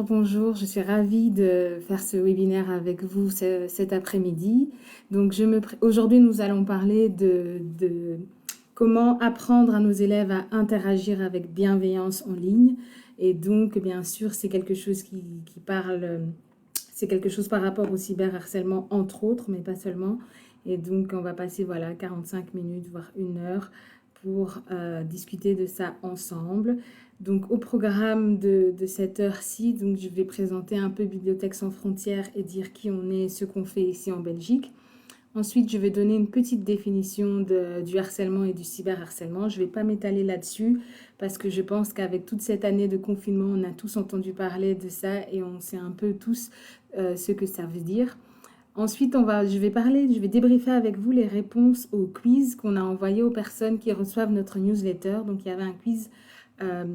Bonjour. Je suis ravie de faire ce webinaire avec vous cet après-midi. Donc, aujourd'hui, nous allons parler de comment apprendre à nos élèves à interagir avec bienveillance en ligne. Et donc, bien sûr, c'est quelque chose qui parle, c'est quelque chose par rapport au cyberharcèlement, entre autres, mais pas seulement. Et donc, on va passer 45 minutes, voire 1 heure pour discuter de ça ensemble. Donc, au programme de cette heure-ci, donc, je vais présenter un peu Bibliothèque sans frontières et dire qui on est, ce qu'on fait ici en Belgique. Ensuite, je vais donner une petite définition du harcèlement et du cyberharcèlement. Je ne vais pas m'étaler là-dessus parce que je pense qu'avec toute cette année de confinement, on a tous entendu parler de ça et on sait un peu tous ce que ça veut dire. Ensuite, je vais débriefer avec vous les réponses au quiz qu'on a envoyé aux personnes qui reçoivent notre newsletter. Donc, il y avait un quiz euh,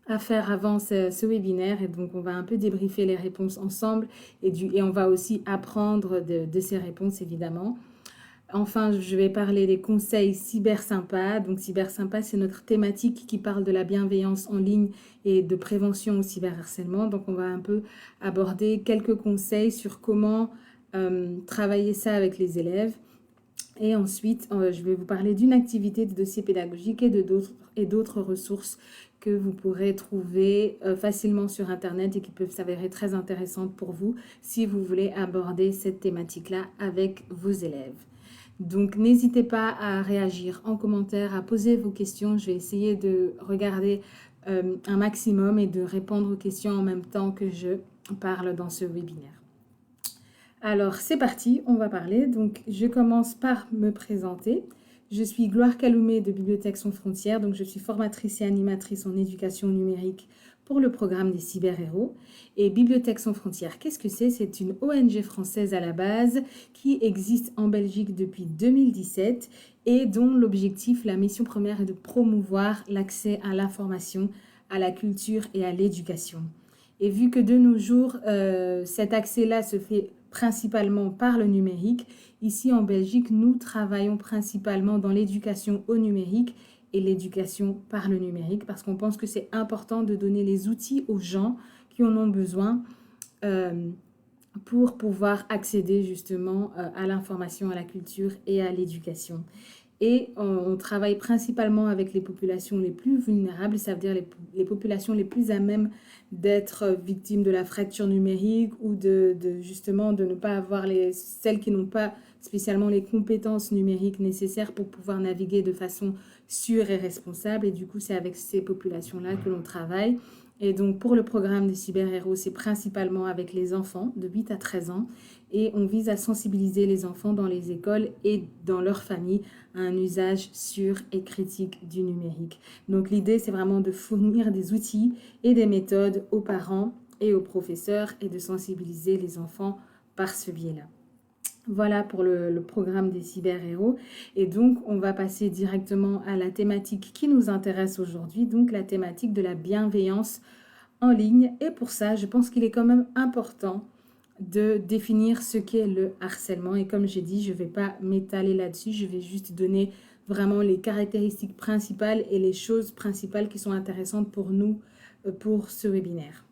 à faire avant ce webinaire et donc on va un peu débriefer les réponses ensemble et on va aussi apprendre de ces réponses évidemment. Enfin, je vais parler des conseils cyber sympas. Donc, cyber sympa, c'est notre thématique qui parle de la bienveillance en ligne et de prévention au cyberharcèlement. Donc, on va un peu aborder quelques conseils sur comment travailler ça avec les élèves. Et ensuite, je vais vous parler d'une activité de dossier pédagogique et d'autres ressources que vous pourrez trouver facilement sur Internet et qui peuvent s'avérer très intéressantes pour vous si vous voulez aborder cette thématique-là avec vos élèves. Donc, n'hésitez pas à réagir en commentaire, à poser vos questions. Je vais essayer de regarder un maximum et de répondre aux questions en même temps que je parle dans ce webinaire. Alors, c'est parti, on va parler. Donc, je commence par me présenter. Je suis Gloire Caloumé de Bibliothèque sans frontières. Donc, je suis formatrice et animatrice en éducation numérique pour le programme des cyberhéros. Et Bibliothèque sans frontières, qu'est-ce que c'est? C'est une ONG française à la base qui existe en Belgique depuis 2017 et dont l'objectif, la mission première est de promouvoir l'accès à l'information, à la culture et à l'éducation. Et vu que de nos jours, cet accès-là se fait principalement par le numérique, ici en Belgique, nous travaillons principalement dans l'éducation au numérique et l'éducation par le numérique parce qu'on pense que c'est important de donner les outils aux gens qui en ont besoin pour pouvoir accéder justement à l'information, à la culture et à l'éducation. Et on travaille principalement avec les populations les plus vulnérables, ça veut dire les populations les plus à même d'être victimes de la fracture numérique ou justement de ne pas avoir celles qui n'ont pas spécialement les compétences numériques nécessaires pour pouvoir naviguer de façon sûre et responsable. Et du coup, c'est avec ces populations-là que l'on travaille. Et donc, pour le programme des cyberhéros, c'est principalement avec les enfants de 8 à 13 ans. Et on vise à sensibiliser les enfants dans les écoles et dans leur famille à un usage sûr et critique du numérique. Donc, l'idée, c'est vraiment de fournir des outils et des méthodes aux parents et aux professeurs et de sensibiliser les enfants par ce biais-là. Voilà pour le programme des cyberhéros. Et donc, on va passer directement à la thématique qui nous intéresse aujourd'hui, donc la thématique de la bienveillance en ligne. Et pour ça, je pense qu'il est quand même important de définir ce qu'est le harcèlement. Et comme j'ai dit, je ne vais pas m'étaler là-dessus, je vais juste donner vraiment les caractéristiques principales et les choses principales qui sont intéressantes pour nous pour ce webinaire.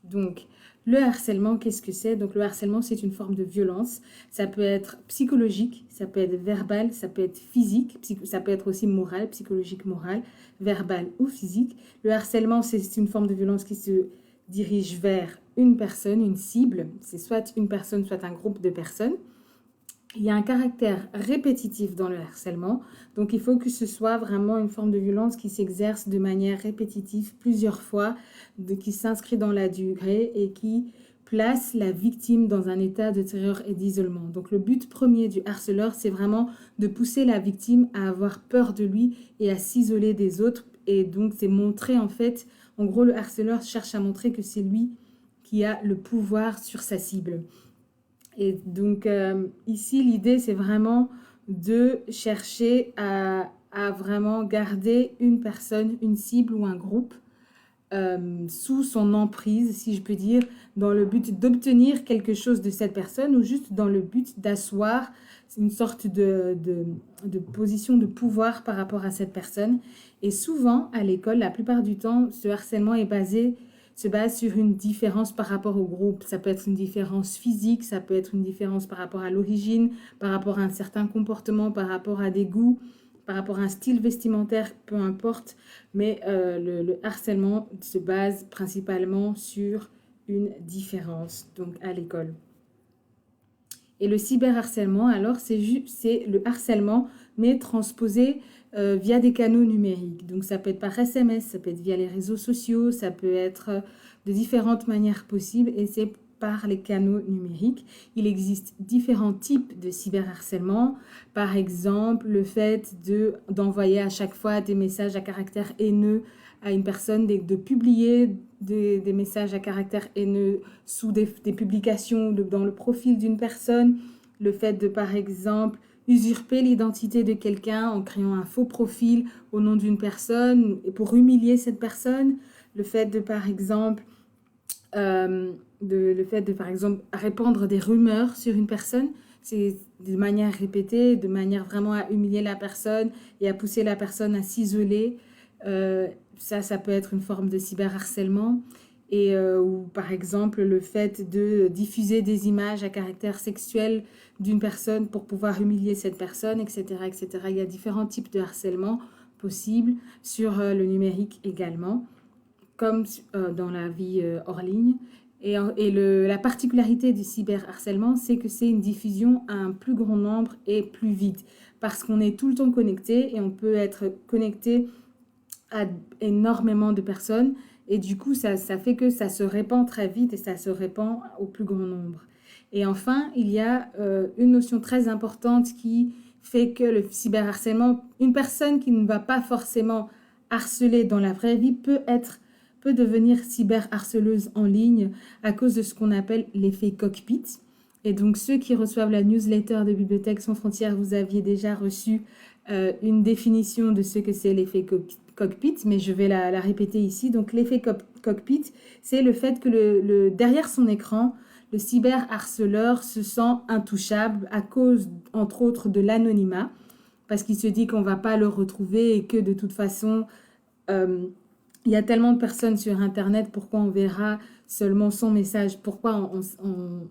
Donc, le harcèlement, qu'est-ce que c'est? Donc, le harcèlement, c'est une forme de violence. Ça peut être psychologique, ça peut être verbal, ça peut être physique, ça peut être aussi moral, psychologique, moral, verbal ou physique. Le harcèlement, c'est une forme de violence qui se dirige vers une personne, une cible. C'est soit une personne, soit un groupe de personnes. Il y a un caractère répétitif dans le harcèlement, donc il faut que ce soit vraiment une forme de violence qui s'exerce de manière répétitive plusieurs fois, qui s'inscrit dans la durée et qui place la victime dans un état de terreur et d'isolement. Donc le but premier du harceleur, c'est vraiment de pousser la victime à avoir peur de lui et à s'isoler des autres. Et donc c'est montrer en fait, en gros le harceleur cherche à montrer que c'est lui qui a le pouvoir sur sa cible. Et donc, ici, l'idée, c'est vraiment de chercher à vraiment garder une personne, une cible ou un groupe sous son emprise, si je peux dire, dans le but d'obtenir quelque chose de cette personne ou juste dans le but d'asseoir une sorte de position de pouvoir par rapport à cette personne. Et souvent, à l'école, la plupart du temps, ce harcèlement se base sur une différence par rapport au groupe. Ça peut être une différence physique, ça peut être une différence par rapport à l'origine, par rapport à un certain comportement, par rapport à des goûts, par rapport à un style vestimentaire, peu importe. Mais le harcèlement se base principalement sur une différence, donc à l'école. Et le cyberharcèlement, alors, c'est le harcèlement, mais transposé via des canaux numériques. Donc, ça peut être par SMS, ça peut être via les réseaux sociaux, ça peut être de différentes manières possibles, et c'est par les canaux numériques. Il existe différents types de cyberharcèlement. Par exemple, le fait d'envoyer à chaque fois des messages à caractère haineux à une personne, de publier des messages à caractère haineux sous des publications dans le profil d'une personne, le fait de, par exemple, usurper l'identité de quelqu'un en créant un faux profil au nom d'une personne pour humilier cette personne, le fait de, par exemple, répandre des rumeurs sur une personne, c'est de manière répétée, de manière vraiment à humilier la personne et à pousser la personne à s'isoler. Ça peut être une forme de cyberharcèlement. Ou par exemple le fait de diffuser des images à caractère sexuel d'une personne pour pouvoir humilier cette personne, etc., etc. Il y a différents types de harcèlement possibles sur le numérique également, comme dans la vie hors ligne. La particularité du cyberharcèlement, c'est que c'est une diffusion à un plus grand nombre et plus vite, parce qu'on est tout le temps connecté et on peut être connecté à énormément de personnes. Et du coup, ça fait que ça se répand très vite et ça se répand au plus grand nombre. Et enfin, il y a une notion très importante qui fait que le cyberharcèlement, une personne qui ne va pas forcément harceler dans la vraie vie peut devenir cyberharceleuse en ligne à cause de ce qu'on appelle l'effet cockpit. Et donc, ceux qui reçoivent la newsletter de Bibliothèques sans frontières, vous aviez déjà reçu une définition de ce que c'est l'effet cockpit, mais je vais la répéter ici. Donc, l'effet cockpit, c'est le fait que derrière son écran, le cyberharceleur se sent intouchable à cause, entre autres, de l'anonymat, parce qu'il se dit qu'on ne va pas le retrouver et que de toute façon, il y a tellement de personnes sur Internet, pourquoi on verra seulement son message, pourquoi on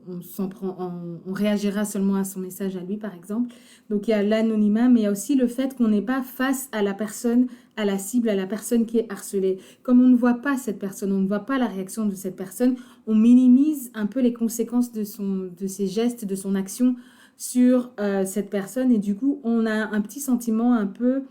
réagira seulement à son message à lui, par exemple. Donc, il y a l'anonymat, mais il y a aussi le fait qu'on n'est pas face à la personne, à la cible, à la personne qui est harcelée. Comme on ne voit pas cette personne, on ne voit pas la réaction de cette personne, on minimise un peu les conséquences de ses gestes, de son action sur cette personne. Et du coup, on a un petit sentiment un peu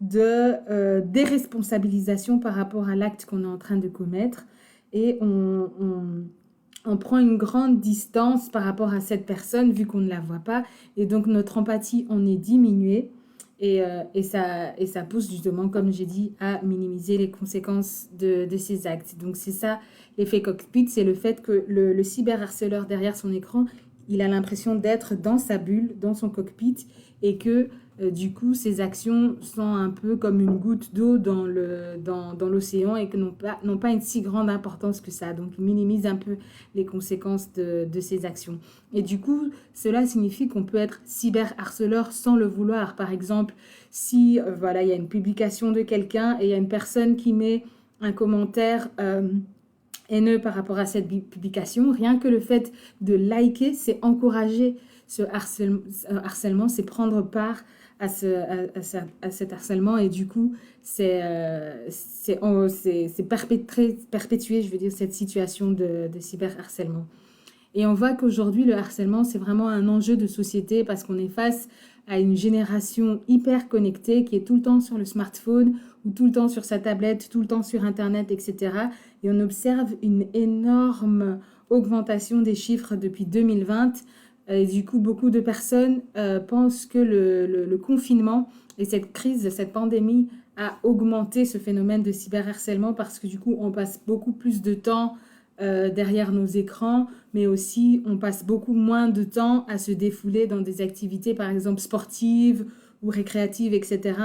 de déresponsabilisation par rapport à l'acte qu'on est en train de commettre et on prend une grande distance par rapport à cette personne vu qu'on ne la voit pas et donc notre empathie en est diminuée et ça pousse justement, comme j'ai dit, à minimiser les conséquences de ces actes. Donc c'est ça l'effet cockpit, c'est le fait que le cyberharceleur derrière son écran, il a l'impression d'être dans sa bulle, dans son cockpit et que du coup, ces actions sont un peu comme une goutte d'eau dans l'océan et que n'ont pas une si grande importance que ça. Donc, ils minimisent un peu les conséquences de ces actions. Et du coup, cela signifie qu'on peut être cyberharceleur sans le vouloir. Par exemple, si il y a une publication de quelqu'un et il y a une personne qui met un commentaire haineux par rapport à cette publication, rien que le fait de liker, c'est encourager ce harcèlement, c'est prendre part à cet harcèlement et du coup c'est perpétuer, je veux dire, cette situation de cyberharcèlement. Et on voit qu'aujourd'hui le harcèlement c'est vraiment un enjeu de société parce qu'on est face à une génération hyper connectée qui est tout le temps sur le smartphone ou tout le temps sur sa tablette, tout le temps sur internet, etc. Et on observe une énorme augmentation des chiffres depuis 2020. Et du coup, beaucoup de personnes pensent que le confinement et cette crise, cette pandémie a augmenté ce phénomène de cyberharcèlement parce que du coup, on passe beaucoup plus de temps derrière nos écrans, mais aussi on passe beaucoup moins de temps à se défouler dans des activités, par exemple sportives ou récréatives, etc.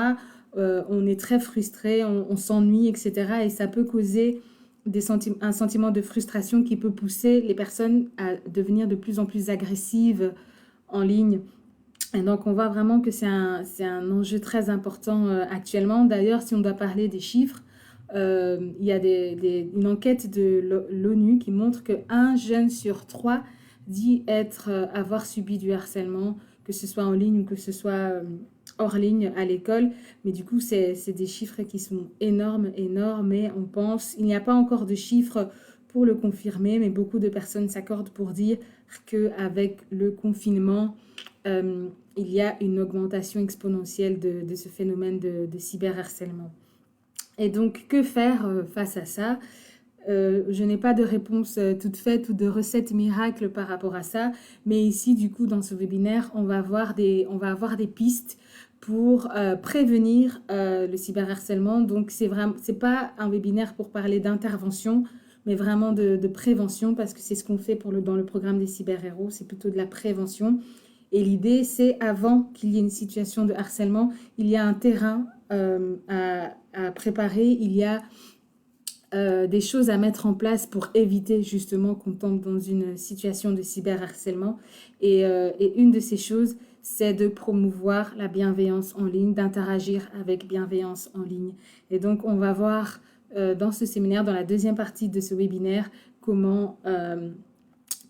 On est très frustré, on s'ennuie, etc. Et ça peut causer un sentiment de frustration qui peut pousser les personnes à devenir de plus en plus agressives en ligne. Et donc, on voit vraiment que c'est un enjeu très important actuellement. D'ailleurs, si on doit parler des chiffres, il y a une enquête de l'ONU qui montre qu'un jeune sur trois dit avoir subi du harcèlement, que ce soit en ligne ou que ce soit hors ligne à l'école. Mais du coup, c'est des chiffres qui sont énormes, énormes. Et on pense, il n'y a pas encore de chiffres pour le confirmer, mais beaucoup de personnes s'accordent pour dire qu'avec le confinement, il y a une augmentation exponentielle de ce phénomène de cyberharcèlement. Et donc, que faire face à ça? Je n'ai pas de réponse toute faite ou de recette miracle par rapport à ça, mais ici, du coup, dans ce webinaire, on va avoir des pistes pour prévenir le cyberharcèlement. Donc, c'est pas un webinaire pour parler d'intervention, mais vraiment de prévention, parce que c'est ce qu'on fait dans le programme des cyberhéros, c'est plutôt de la prévention. Et l'idée, c'est avant qu'il y ait une situation de harcèlement, il y a un terrain à préparer, il y a des choses à mettre en place pour éviter justement qu'on tombe dans une situation de cyberharcèlement. Et une de ces choses, c'est de promouvoir la bienveillance en ligne, d'interagir avec bienveillance en ligne. Et donc, on va voir dans ce séminaire, dans la deuxième partie de ce webinaire, comment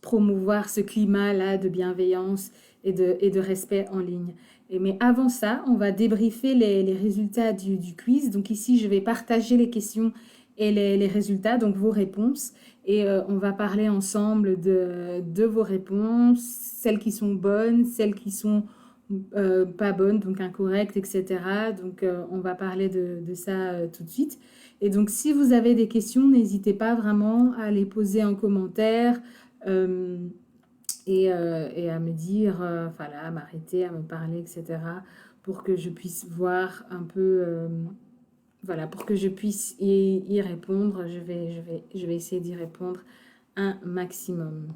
promouvoir ce climat-là de bienveillance et de respect en ligne. Mais avant ça, on va débriefer les résultats du quiz. Donc ici, je vais partager les questions et les résultats, donc vos réponses. Et on va parler ensemble de vos réponses, celles qui sont bonnes, celles qui sont pas bonnes, donc incorrectes, etc. Donc on va parler de ça tout de suite. Et donc si vous avez des questions, n'hésitez pas vraiment à les poser en commentaire. Et à me dire, voilà, à m'arrêter, à me parler, etc., pour que je puisse voir un peu, voilà, pour que je puisse y répondre. Je vais essayer d'y répondre un maximum.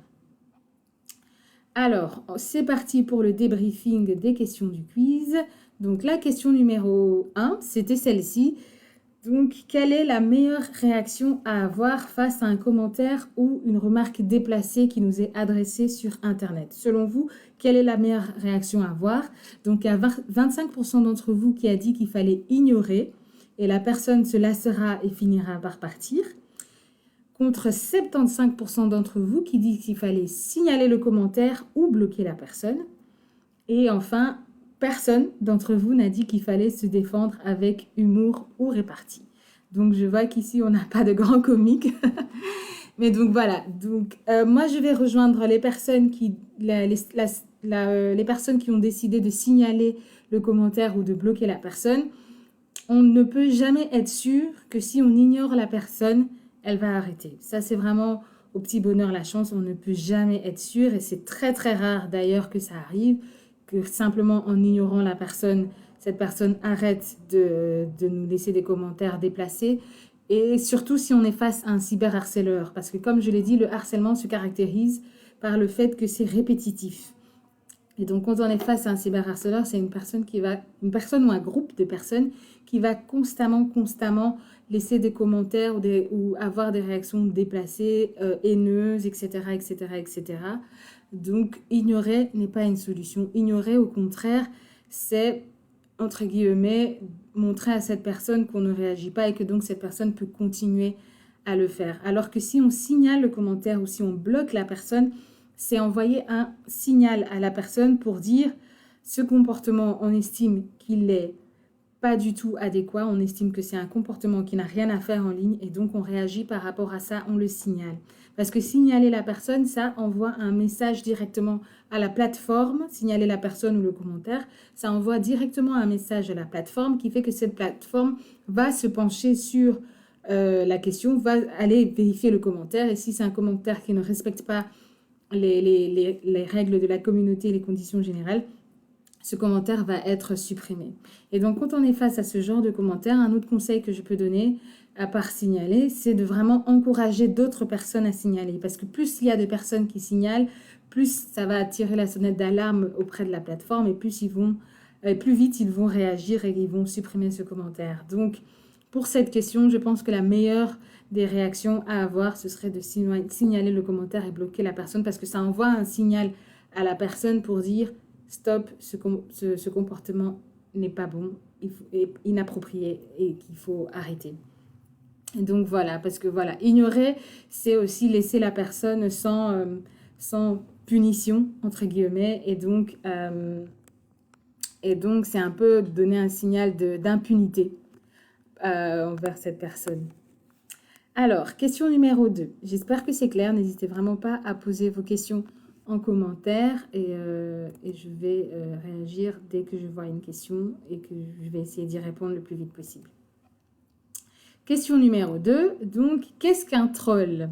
Alors, c'est parti pour le débriefing des questions du quiz. Donc, la question numéro 1, c'était celle-ci. Donc, quelle est la meilleure réaction à avoir face à un commentaire ou une remarque déplacée qui nous est adressée sur Internet? Selon vous, quelle est la meilleure réaction à avoir? Donc, il y a 25% d'entre vous qui a dit qu'il fallait ignorer et la personne se lassera et finira par partir. Contre 75% d'entre vous qui disent qu'il fallait signaler le commentaire ou bloquer la personne. Et enfin, personne d'entre vous n'a dit qu'il fallait se défendre avec humour ou répartie. Donc, je vois qu'ici, on n'a pas de grand comique. Mais donc, voilà. Donc, moi, je vais rejoindre les personnes les personnes qui ont décidé de signaler le commentaire ou de bloquer la personne. On ne peut jamais être sûr que si on ignore la personne, elle va arrêter. Ça, c'est vraiment au petit bonheur la chance. On ne peut jamais être sûr et c'est très, très rare d'ailleurs que ça arrive, que simplement en ignorant la personne, cette personne arrête de nous laisser des commentaires déplacés. Et surtout si on est face à un cyberharceleur. Parce que comme je l'ai dit, le harcèlement se caractérise par le fait que c'est répétitif. Et donc, quand on est face à un cyberharceleur, c'est une personne ou un groupe de personnes qui va constamment laisser des commentaires ou avoir des réactions déplacées, haineuses, etc., etc., etc. Donc, ignorer n'est pas une solution. Ignorer, au contraire, c'est, entre guillemets, montrer à cette personne qu'on ne réagit pas et que donc cette personne peut continuer à le faire. Alors que si on signale le commentaire ou si on bloque la personne, c'est envoyer un signal à la personne pour dire ce comportement, on estime qu'il n'est pas du tout adéquat, on estime que c'est un comportement qui n'a rien à faire en ligne et donc on réagit par rapport à ça, on le signale. Parce que signaler la personne, ça envoie un message directement à la plateforme, signaler la personne ou le commentaire, ça envoie directement un message à la plateforme qui fait que cette plateforme va se pencher sur la question, va aller vérifier le commentaire et si c'est un commentaire qui ne respecte pas les règles de la communauté et les conditions générales, ce commentaire va être supprimé. Et donc, quand on est face à ce genre de commentaire, un autre conseil que je peux donner, à part signaler, c'est de vraiment encourager d'autres personnes à signaler. Parce que plus il y a de personnes qui signalent, plus ça va attirer la sonnette d'alarme auprès de la plateforme et plus vite ils vont réagir et ils vont supprimer ce commentaire. Donc, pour cette question, je pense que la meilleure des réactions à avoir, ce serait de signaler le commentaire et bloquer la personne parce que ça envoie un signal à la personne pour dire stop, ce comportement n'est pas bon, est inapproprié et qu'il faut arrêter. Et donc voilà, parce que voilà, ignorer, c'est aussi laisser la personne sans punition, entre guillemets, et donc c'est un peu donner un signal d'impunité envers cette personne. Alors, question numéro 2. J'espère que c'est clair. N'hésitez vraiment pas à poser vos questions en commentaire et je vais réagir dès que je vois une question et que je vais essayer d'y répondre le plus vite possible. Question numéro 2. Donc, qu'est-ce qu'un troll?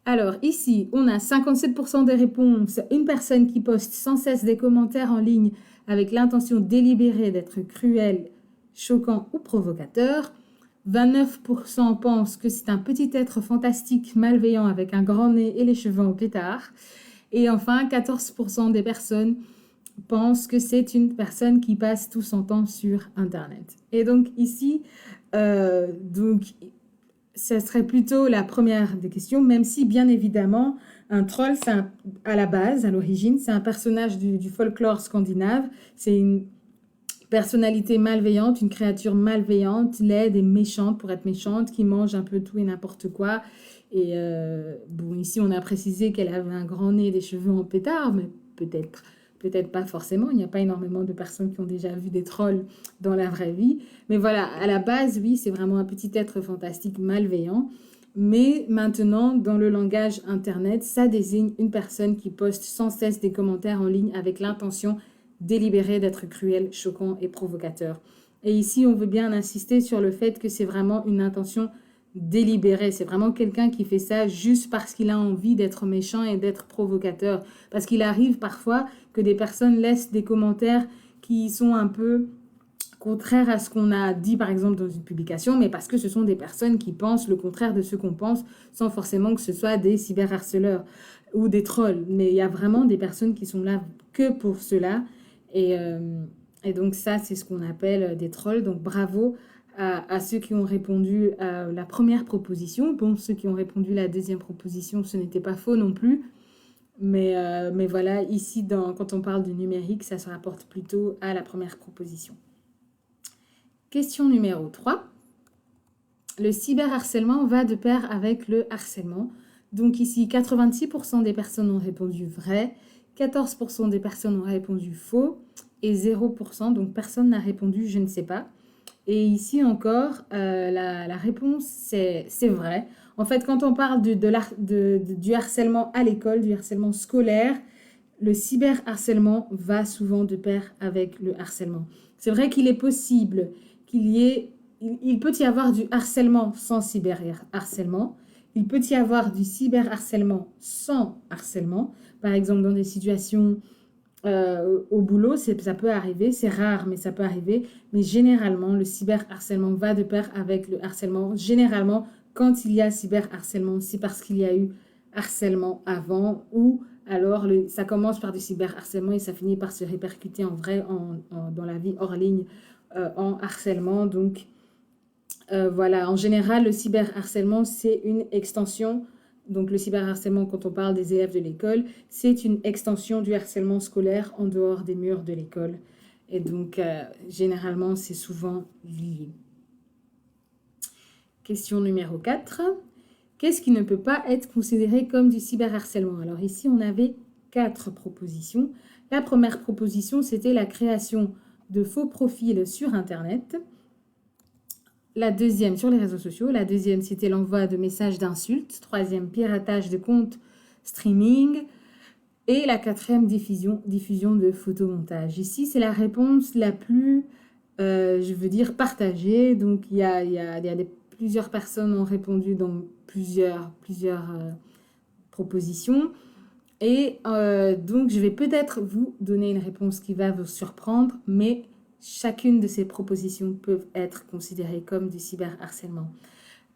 Alors, ici, on a 57% des réponses. Une personne qui poste sans cesse des commentaires en ligne avec l'intention délibérée d'être cruel, choquant ou provocateur. 29% pensent que c'est un petit être fantastique, malveillant, avec un grand nez et les cheveux en pétard. Et enfin, 14% des personnes pensent que c'est une personne qui passe tout son temps sur Internet. Et donc ici, ça serait plutôt la première des questions, même si, bien évidemment, un troll, à la base, à l'origine, c'est un personnage du folklore scandinave. C'est une personnalité malveillante, une créature malveillante, laide et méchante pour être méchante, qui mange un peu tout et n'importe quoi. Et bon, ici, on a précisé qu'elle avait un grand nez et des cheveux en pétard, mais peut-être pas forcément. Il n'y a pas énormément de personnes qui ont déjà vu des trolls dans la vraie vie. Mais voilà, à la base, oui, c'est vraiment un petit être fantastique malveillant. Mais maintenant, dans le langage Internet, ça désigne une personne qui poste sans cesse des commentaires en ligne avec l'intention délibérée d'être cruel, choquant et provocateur. Et ici, on veut bien insister sur le fait que c'est vraiment une intention délibérée. C'est vraiment quelqu'un qui fait ça juste parce qu'il a envie d'être méchant et d'être provocateur. Parce qu'il arrive parfois que des personnes laissent des commentaires qui sont un peu contraires à ce qu'on a dit par exemple dans une publication, mais parce que ce sont des personnes qui pensent le contraire de ce qu'on pense, sans forcément que ce soit des cyberharceleurs ou des trolls. Mais il y a vraiment des personnes qui sont là que pour cela. Et donc ça, c'est ce qu'on appelle des trolls. Donc bravo à ceux qui ont répondu à la première proposition. Bon, ceux qui ont répondu à la deuxième proposition, ce n'était pas faux non plus. Mais voilà, ici, quand on parle du numérique, ça se rapporte plutôt à la première proposition. Question numéro 3. Le cyberharcèlement va de pair avec le harcèlement. Donc ici, 86% des personnes ont répondu vrai, 14% des personnes ont répondu faux et 0%, donc personne n'a répondu je ne sais pas. Et ici encore, la réponse, c'est vrai. En fait, quand on parle du harcèlement à l'école, du harcèlement scolaire, le cyberharcèlement va souvent de pair avec le harcèlement. C'est vrai qu'il est possible il peut y avoir du harcèlement sans cyberharcèlement. Il peut y avoir du cyberharcèlement sans harcèlement. Par exemple, dans des situations au boulot, ça peut arriver, c'est rare, mais ça peut arriver. Mais généralement, le cyberharcèlement va de pair avec le harcèlement. Généralement, quand il y a cyberharcèlement, c'est parce qu'il y a eu harcèlement avant ou alors ça commence par du cyberharcèlement et ça finit par se répercuter en vrai dans la vie hors ligne en harcèlement. Donc voilà, en général, le cyberharcèlement, c'est une extension. Donc le cyberharcèlement, quand on parle des élèves de l'école, c'est une extension du harcèlement scolaire en dehors des murs de l'école. Et donc, généralement, c'est souvent lié. Question numéro 4. Qu'est-ce qui ne peut pas être considéré comme du cyberharcèlement? Alors ici, on avait 4 propositions. La première proposition, c'était la création de faux profils sur Internet. La deuxième, sur les réseaux sociaux. La deuxième, c'était l'envoi de messages d'insultes. Troisième, piratage de comptes streaming. Et la quatrième, diffusion de photomontage. Ici, c'est la réponse la plus, partagée. Donc, plusieurs personnes ont répondu dans plusieurs propositions. Et donc, je vais peut-être vous donner une réponse qui va vous surprendre, mais chacune de ces propositions peuvent être considérées comme du cyberharcèlement.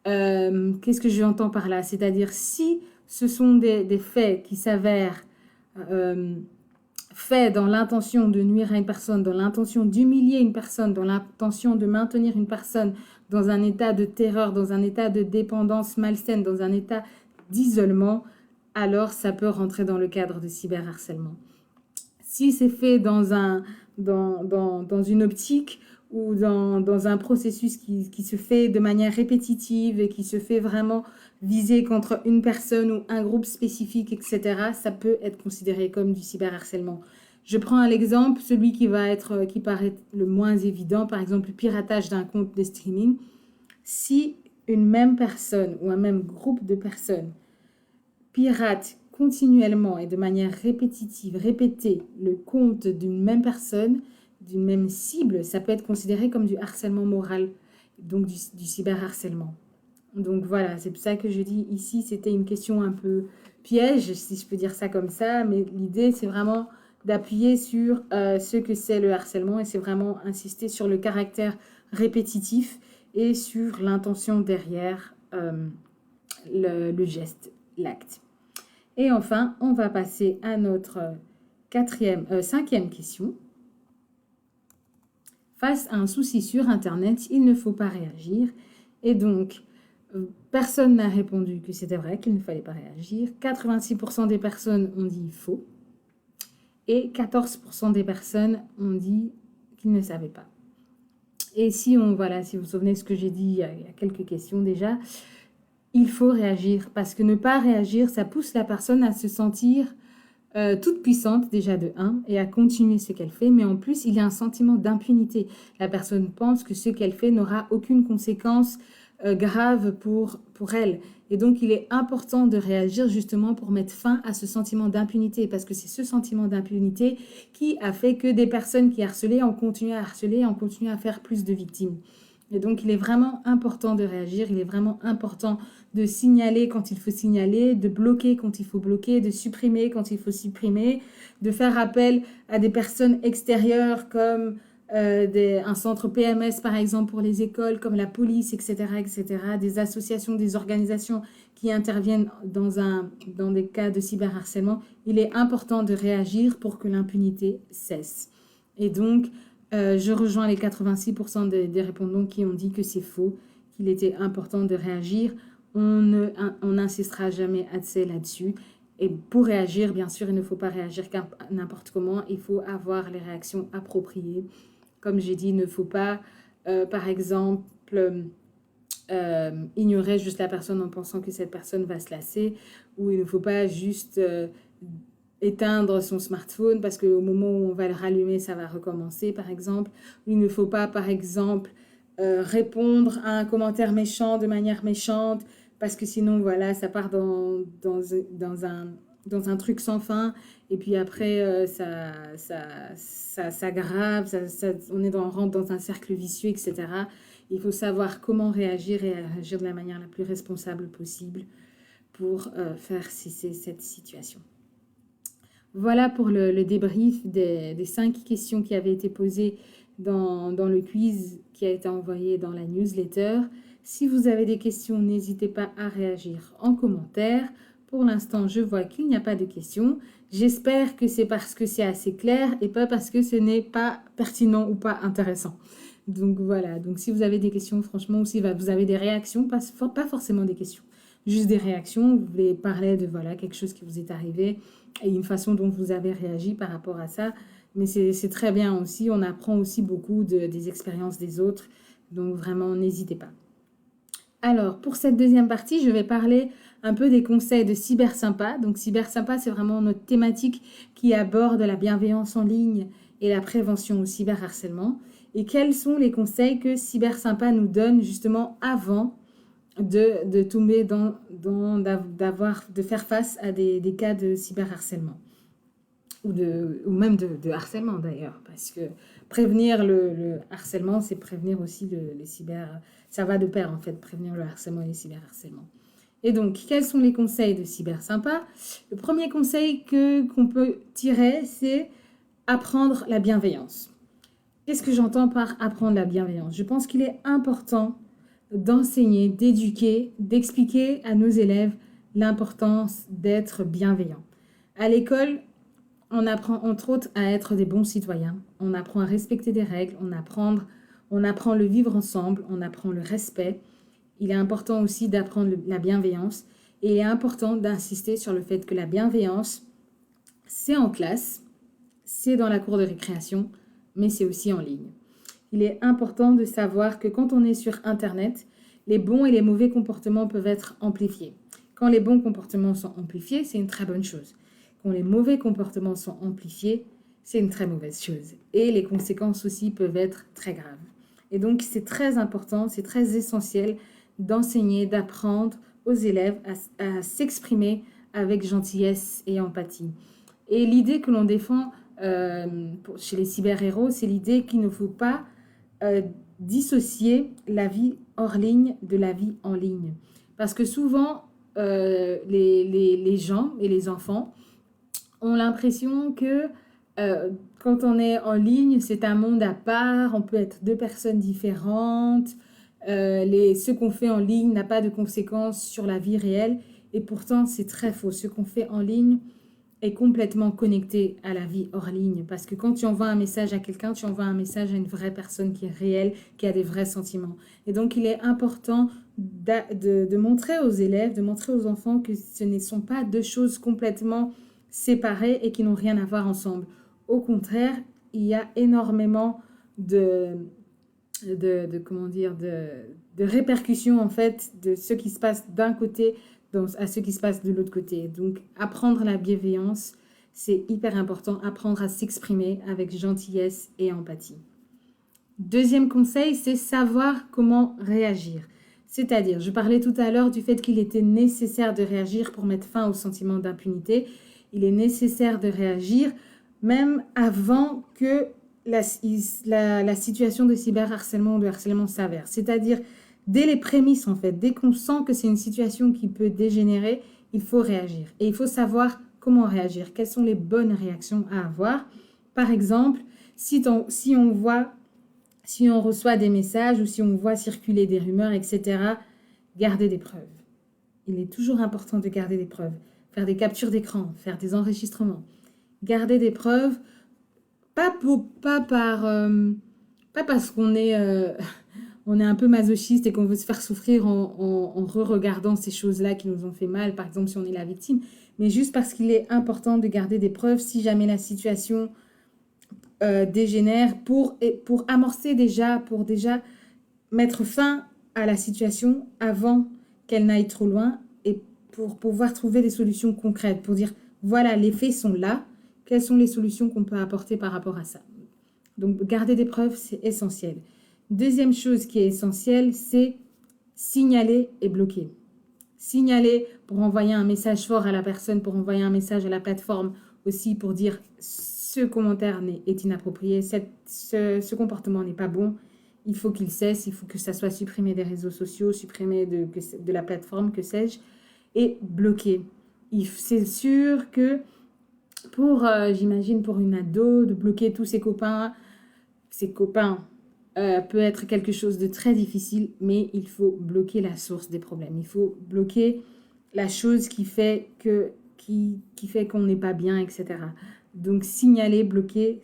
Qu'est-ce que j'entends par là? C'est-à-dire si ce sont des faits qui s'avèrent faits dans l'intention de nuire à une personne, dans l'intention d'humilier une personne, dans l'intention de maintenir une personne dans un état de terreur, dans un état de dépendance malsaine, dans un état d'isolement, alors ça peut rentrer dans le cadre de cyberharcèlement. Si c'est fait dans une optique ou dans un processus qui se fait de manière répétitive et qui se fait vraiment viser contre une personne ou un groupe spécifique, etc., ça peut être considéré comme du cyberharcèlement. Je prends un exemple, celui qui paraît le moins évident, par exemple le piratage d'un compte de streaming. Si une même personne ou un même groupe de personnes pirate continuellement et de manière répétitive, répétée, le compte d'une même personne, d'une même cible, ça peut être considéré comme du harcèlement moral, donc du cyberharcèlement. Donc voilà, c'est pour ça que je dis ici, c'était une question un peu piège, si je peux dire ça comme ça, mais l'idée, c'est vraiment d'appuyer sur ce que c'est le harcèlement et c'est vraiment insister sur le caractère répétitif et sur l'intention derrière le geste, l'acte. Et enfin, on va passer à notre cinquième question. Face à un souci sur Internet, il ne faut pas réagir. Et donc, personne n'a répondu que c'était vrai, qu'il ne fallait pas réagir. 86% des personnes ont dit faux. Et 14% des personnes ont dit qu'ils ne savaient pas. Et si vous vous souvenez de ce que j'ai dit il y a quelques questions déjà, il faut réagir parce que ne pas réagir, ça pousse la personne à se sentir toute puissante déjà de 1 et à continuer ce qu'elle fait. Mais en plus, il y a un sentiment d'impunité. La personne pense que ce qu'elle fait n'aura aucune conséquence grave pour elle. Et donc, il est important de réagir justement pour mettre fin à ce sentiment d'impunité parce que c'est ce sentiment d'impunité qui a fait que des personnes qui harcelaient ont continué à harceler, ont continué à faire plus de victimes. Et donc, il est vraiment important de réagir, il est vraiment important de signaler quand il faut signaler, de bloquer quand il faut bloquer, de supprimer quand il faut supprimer, de faire appel à des personnes extérieures comme un centre PMS par exemple pour les écoles, comme la police, etc., etc., des associations, des organisations qui interviennent dans des cas de cyberharcèlement. Il est important de réagir pour que l'impunité cesse. Et donc, je rejoins les 86% des répondants qui ont dit que c'est faux, qu'il était important de réagir. On n'insistera jamais assez là-dessus. Et pour réagir, bien sûr, il ne faut pas réagir n'importe comment. Il faut avoir les réactions appropriées. Comme j'ai dit, il ne faut pas, par exemple, ignorer juste la personne en pensant que cette personne va se lasser. Ou il ne faut pas juste éteindre son smartphone parce qu'au moment où on va le rallumer, ça va recommencer, par exemple. Il ne faut pas, par exemple, répondre à un commentaire méchant de manière méchante parce que sinon, voilà, ça part dans un truc sans fin et puis après, ça s'aggrave, on rentre dans un cercle vicieux, etc. Il faut savoir comment réagir et réagir de la manière la plus responsable possible pour faire cesser cette situation. Voilà pour le débrief des 5 questions qui avaient été posées dans le quiz qui a été envoyé dans la newsletter. Si vous avez des questions, n'hésitez pas à réagir en commentaire. Pour l'instant, je vois qu'il n'y a pas de questions. J'espère que c'est parce que c'est assez clair et pas parce que ce n'est pas pertinent ou pas intéressant. Donc voilà, donc si vous avez des questions, franchement, ou si vous avez des réactions, pas forcément des questions, juste des réactions, vous voulez parler de quelque chose qui vous est arrivé et une façon dont vous avez réagi par rapport à ça. Mais c'est très bien aussi, on apprend aussi beaucoup des expériences des autres, donc vraiment, n'hésitez pas. Alors, pour cette deuxième partie, je vais parler un peu des conseils de Cyber Sympa. Donc, Cyber Sympa, c'est vraiment notre thématique qui aborde la bienveillance en ligne et la prévention au cyberharcèlement. Et quels sont les conseils que Cyber Sympa nous donne justement avant de tomber de faire face à des cas de cyberharcèlement ou même de harcèlement d'ailleurs, parce que prévenir le harcèlement, c'est prévenir aussi les cyber, ça va de pair en fait, prévenir le harcèlement et les cyberharcèlements. Et donc, quels sont les conseils de Cyber Sympa? Le premier conseil qu'on peut tirer, c'est apprendre la bienveillance. Qu'est-ce que j'entends par apprendre la bienveillance? Je pense qu'il est important d'enseigner, d'éduquer, d'expliquer à nos élèves l'importance d'être bienveillant. À l'école, on apprend entre autres à être des bons citoyens, on apprend à respecter des règles, on apprend le vivre ensemble, on apprend le respect. Il est important aussi d'apprendre la bienveillance et il est important d'insister sur le fait que la bienveillance, c'est en classe, c'est dans la cour de récréation, mais c'est aussi en ligne. Il est important de savoir que quand on est sur Internet, les bons et les mauvais comportements peuvent être amplifiés. Quand les bons comportements sont amplifiés, c'est une très bonne chose. Quand les mauvais comportements sont amplifiés, c'est une très mauvaise chose. Et les conséquences aussi peuvent être très graves. Et donc, c'est très important, c'est très essentiel d'enseigner, d'apprendre aux élèves à s'exprimer avec gentillesse et empathie. Et l'idée que l'on défend chez les cyber-héros, c'est l'idée qu'il ne faut pas dissocier la vie hors ligne de la vie en ligne. Parce que souvent, les gens et les enfants ont l'impression que quand on est en ligne, c'est un monde à part, on peut être deux personnes différentes, ce qu'on fait en ligne n'a pas de conséquences sur la vie réelle, et pourtant c'est très faux. Ce qu'on fait en ligne est complètement connecté à la vie hors ligne, parce que quand tu envoies un message à quelqu'un, tu envoies un message à une vraie personne qui est réelle, qui a des vrais sentiments. Et donc il est important de montrer aux élèves, de montrer aux enfants que ce ne sont pas deux choses complètement séparées et qui n'ont rien à voir ensemble. Au contraire, il y a énormément de répercussions en fait de ce qui se passe d'un côté à ce qui se passe de l'autre côté. Donc apprendre la bienveillance, c'est hyper important, apprendre à s'exprimer avec gentillesse et empathie. Deuxième conseil, c'est savoir comment réagir. C'est-à-dire, je parlais tout à l'heure du fait qu'il était nécessaire de réagir pour mettre fin au sentiment d'impunité. Il est nécessaire de réagir même avant que la situation de cyberharcèlement ou de harcèlement s'avère. C'est-à-dire, dès les prémices, en fait, dès qu'on sent que c'est une situation qui peut dégénérer, il faut réagir. Et il faut savoir comment réagir, quelles sont les bonnes réactions à avoir. Par exemple, si on reçoit des messages ou si on voit circuler des rumeurs, etc., garder des preuves. Il est toujours important de garder des preuves. Faire des captures d'écran, faire des enregistrements. Garder des preuves, pas parce qu'on est un peu masochiste et qu'on veut se faire souffrir en re-regardant ces choses-là qui nous ont fait mal, par exemple si on est la victime, mais juste parce qu'il est important de garder des preuves si jamais la situation dégénère pour amorcer pour déjà mettre fin à la situation avant qu'elle n'aille trop loin et pour pouvoir trouver des solutions concrètes, pour dire voilà, les faits sont là, quelles sont les solutions qu'on peut apporter par rapport à ça. Donc garder des preuves, c'est essentiel. Deuxième chose qui est essentielle, c'est signaler et bloquer. Signaler pour envoyer un message fort à la personne, pour envoyer un message à la plateforme aussi pour dire ce commentaire est inapproprié, ce comportement n'est pas bon, il faut qu'il cesse, il faut que ça soit supprimé des réseaux sociaux, supprimé de la plateforme, que sais-je, et bloquer. C'est sûr que j'imagine pour une ado, de bloquer tous ses copains peut être quelque chose de très difficile, mais il faut bloquer la source des problèmes. Il faut bloquer la chose qui fait qu'on n'est pas bien, etc. Donc, signaler, bloquer,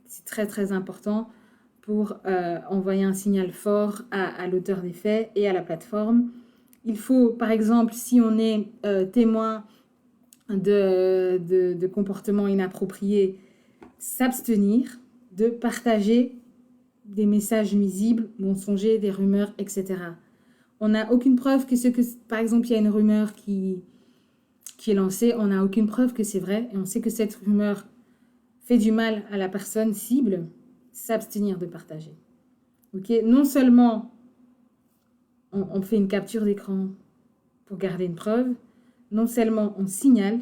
c'est très, très important pour envoyer un signal fort à l'auteur des faits et à la plateforme. Il faut, par exemple, si on est témoin de comportements inappropriés, s'abstenir de partager des messages nuisibles, mensongers, des rumeurs, etc. On n'a aucune preuve par exemple, il y a une rumeur qui est lancée, on n'a aucune preuve que c'est vrai, et on sait que cette rumeur fait du mal à la personne cible, s'abstenir de partager. Okay? Non seulement on fait une capture d'écran pour garder une preuve, non seulement on signale,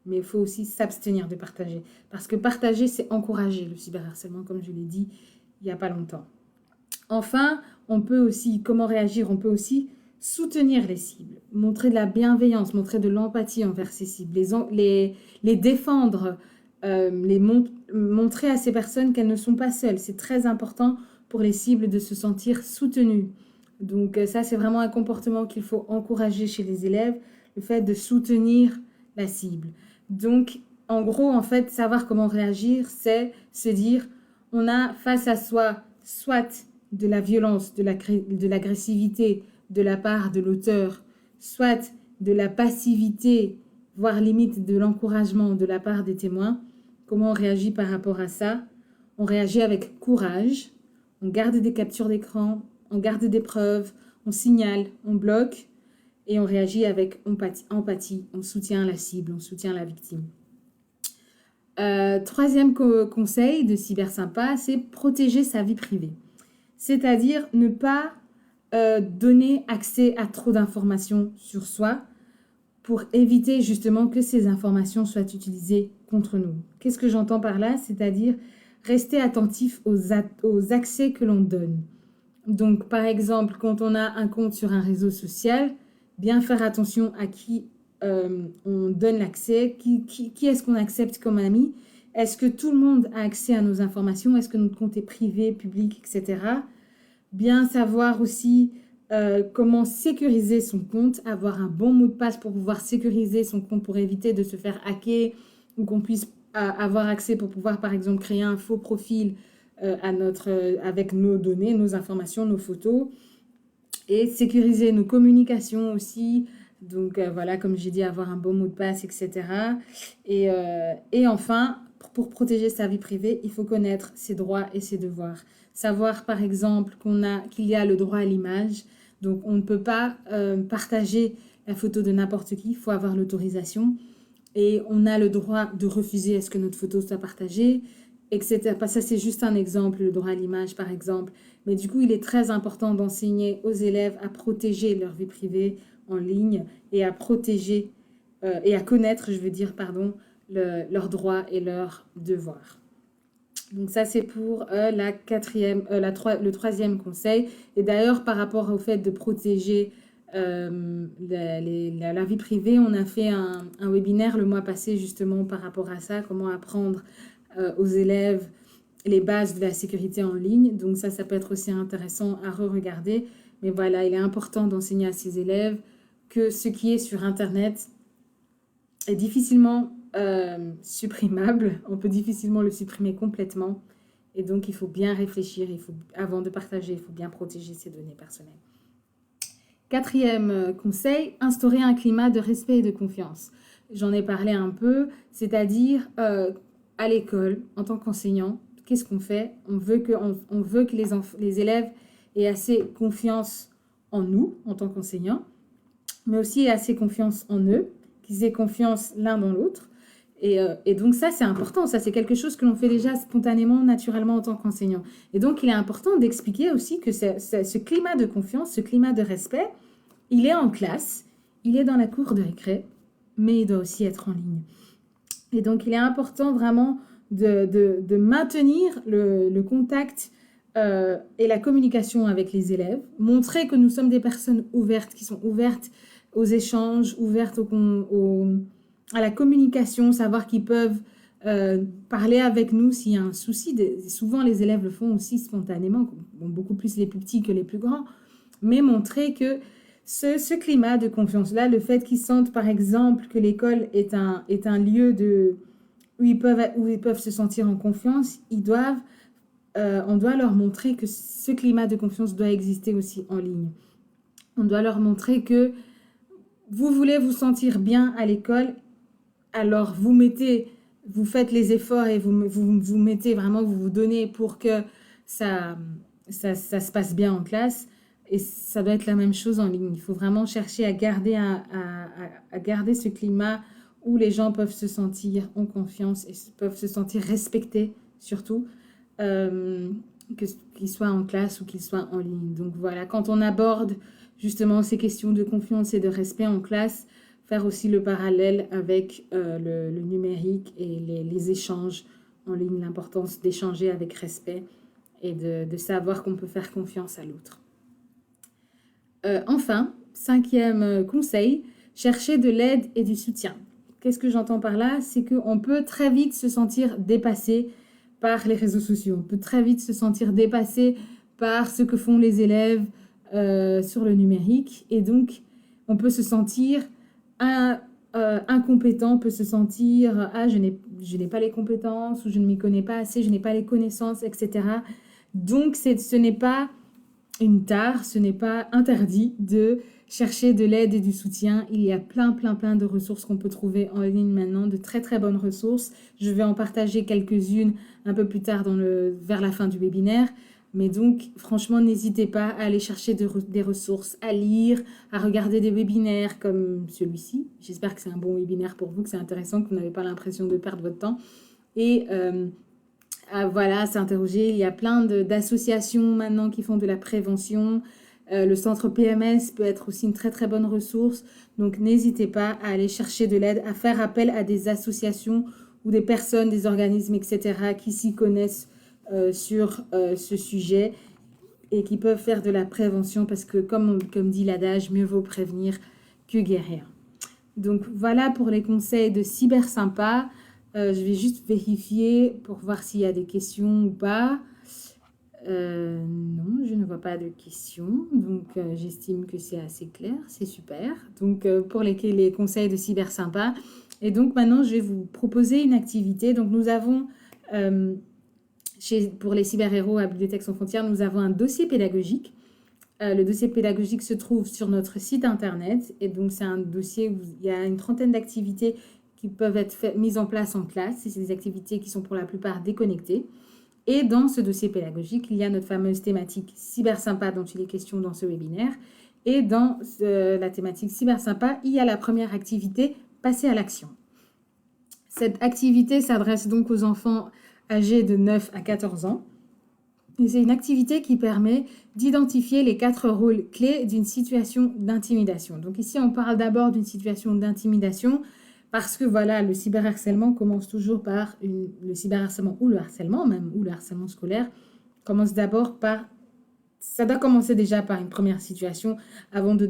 mais il faut aussi s'abstenir de partager. Parce que partager, c'est encourager le cyberharcèlement, comme je l'ai dit il n'y a pas longtemps. Enfin, comment réagir? On peut aussi soutenir les cibles, montrer de la bienveillance, montrer de l'empathie envers ces cibles, les défendre, montrer à ces personnes qu'elles ne sont pas seules. C'est très important pour les cibles de se sentir soutenues, Donc ça, c'est vraiment un comportement qu'il faut encourager chez les élèves, le fait de soutenir la cible. Donc, en gros, en fait, savoir comment réagir, c'est se dire, on a face à soi soit de la violence, de l'agressivité de la part de l'auteur, soit de la passivité, voire limite de l'encouragement de la part des témoins. Comment on réagit par rapport à ça? On réagit avec courage, on garde des captures d'écran, on garde des preuves, on signale, on bloque et on réagit avec empathie, on soutient la cible, on soutient la victime. Troisième conseil de Cyber Sympa, c'est protéger sa vie privée. C'est-à-dire ne pas donner accès à trop d'informations sur soi pour éviter justement que ces informations soient utilisées contre nous. Qu'est-ce que j'entends par là? C'est-à-dire rester attentif aux accès que l'on donne. Donc, par exemple, quand on a un compte sur un réseau social, bien faire attention à qui on donne l'accès, qui est-ce qu'on accepte comme ami. Est-ce que tout le monde a accès à nos informations? Est-ce que notre compte est privé, public, etc. Bien savoir aussi comment sécuriser son compte, avoir un bon mot de passe pour pouvoir sécuriser son compte pour éviter de se faire hacker ou qu'on puisse avoir accès pour pouvoir, par exemple, créer un faux profil avec nos données, nos informations, nos photos et sécuriser nos communications aussi. Donc voilà, comme j'ai dit, avoir un bon mot de passe, etc. Et enfin, pour protéger sa vie privée, il faut connaître ses droits et ses devoirs. Savoir par exemple qu'il y a le droit à l'image. Donc on ne peut pas partager la photo de n'importe qui, il faut avoir l'autorisation. Et on a le droit de refuser à ce que notre photo soit partagée, etc. Ça, c'est juste un exemple, le droit à l'image, par exemple. Mais du coup, il est très important d'enseigner aux élèves à protéger leur vie privée en ligne et à protéger et à connaître, leurs droits et leurs devoirs. Donc ça, c'est pour le troisième conseil. Et d'ailleurs, par rapport au fait de protéger la vie privée, on a fait un webinaire le mois passé justement par rapport à ça, comment apprendre aux élèves les bases de la sécurité en ligne. Donc ça peut être aussi intéressant à re-regarder. Mais voilà, il est important d'enseigner à ses élèves que ce qui est sur Internet est difficilement supprimable. On peut difficilement le supprimer complètement. Et donc, il faut bien réfléchir. Avant de partager, il faut bien protéger ses données personnelles. Quatrième conseil, instaurer un climat de respect et de confiance. J'en ai parlé un peu, c'est-à-dire à l'école, en tant qu'enseignant, qu'est-ce qu'on fait? On veut que les élèves aient assez confiance en nous, en tant qu'enseignants, mais aussi assez confiance en eux, qu'ils aient confiance l'un dans l'autre. Et donc ça, c'est important. Ça, c'est quelque chose que l'on fait déjà spontanément, naturellement en tant qu'enseignant. Et donc, il est important d'expliquer aussi que ce climat de confiance, ce climat de respect, il est en classe, il est dans la cour de récré, mais il doit aussi être en ligne. Et donc, il est important vraiment de maintenir le contact et la communication avec les élèves, montrer que nous sommes des personnes ouvertes, qui sont ouvertes aux échanges, ouvertes à la communication, savoir qu'ils peuvent parler avec nous s'il y a un souci. Souvent, les élèves le font aussi spontanément, beaucoup plus les plus petits que les plus grands, mais montrer que ce climat de confiance-là, le fait qu'ils sentent par exemple que l'école est un lieu où ils peuvent se sentir en confiance, on doit leur montrer que ce climat de confiance doit exister aussi en ligne. On doit leur montrer que vous voulez vous sentir bien à l'école, alors vous faites les efforts et vous mettez vraiment, vous donnez pour que ça se passe bien en classe. Et ça doit être la même chose en ligne. Il faut vraiment chercher à garder ce climat où les gens peuvent se sentir en confiance et peuvent se sentir respectés, surtout, qu'ils soient en classe ou qu'ils soient en ligne. Donc voilà, quand on aborde justement ces questions de confiance et de respect en classe, faire aussi le parallèle avec le numérique et les échanges en ligne, l'importance d'échanger avec respect et de savoir qu'on peut faire confiance à l'autre. Enfin, cinquième conseil, chercher de l'aide et du soutien. Qu'est-ce que j'entends par là? C'est qu'on peut très vite se sentir dépassé par les réseaux sociaux. On peut très vite se sentir dépassé par ce que font les élèves sur le numérique. Et donc, on peut se sentir incompétent, on peut se sentir « Ah, je n'ai pas les compétences » ou « Je ne m'y connais pas assez, je n'ai pas les connaissances, etc. » Donc, ce n'est pas une tare, ce n'est pas interdit de chercher de l'aide et du soutien. Il y a plein de ressources qu'on peut trouver en ligne maintenant, de très bonnes ressources. Je vais en partager quelques-unes un peu plus tard vers la fin du webinaire. Mais donc, franchement, n'hésitez pas à aller chercher des ressources, à lire, à regarder des webinaires comme celui-ci. J'espère que c'est un bon webinaire pour vous, que c'est intéressant, que vous n'avez pas l'impression de perdre votre temps. Et voilà, s'interroger. Il y a plein d'associations maintenant qui font de la prévention. Le centre PMS peut être aussi une très bonne ressource. Donc, n'hésitez pas à aller chercher de l'aide, à faire appel à des associations ou des personnes, des organismes, etc. qui s'y connaissent sur ce sujet et qui peuvent faire de la prévention parce que, comme dit l'adage, mieux vaut prévenir que guérir. Donc, voilà pour les conseils de Cyber Sympa. Je vais juste vérifier pour voir s'il y a des questions ou pas. Non, je ne vois pas de questions. Donc, j'estime que c'est assez clair. C'est super. Donc, pour les conseils de Cyber Sympa. Et donc, maintenant, je vais vous proposer une activité. Donc, nous avons, pour les cyber-héros à Bibliothèque Sans Frontières, nous avons un dossier pédagogique. Le dossier pédagogique se trouve sur notre site internet. Et donc, c'est un dossier où il y a une trentaine d'activités qui peuvent être mises en place en classe. C'est des activités qui sont pour la plupart déconnectées. Et dans ce dossier pédagogique, il y a notre fameuse thématique Cyber Sympa dont il est question dans ce webinaire. Et dans la thématique Cyber Sympa, il y a la première activité, passer à l'action. Cette activité s'adresse donc aux enfants âgés de 9 à 14 ans. Et c'est une activité qui permet d'identifier les 4 rôles clés d'une situation d'intimidation. Donc ici, on parle d'abord d'une situation d'intimidation parce que voilà, le cyberharcèlement commence toujours par le cyberharcèlement ou le harcèlement même, ou le harcèlement scolaire, commence d'abord par... Ça doit commencer déjà par une première situation avant de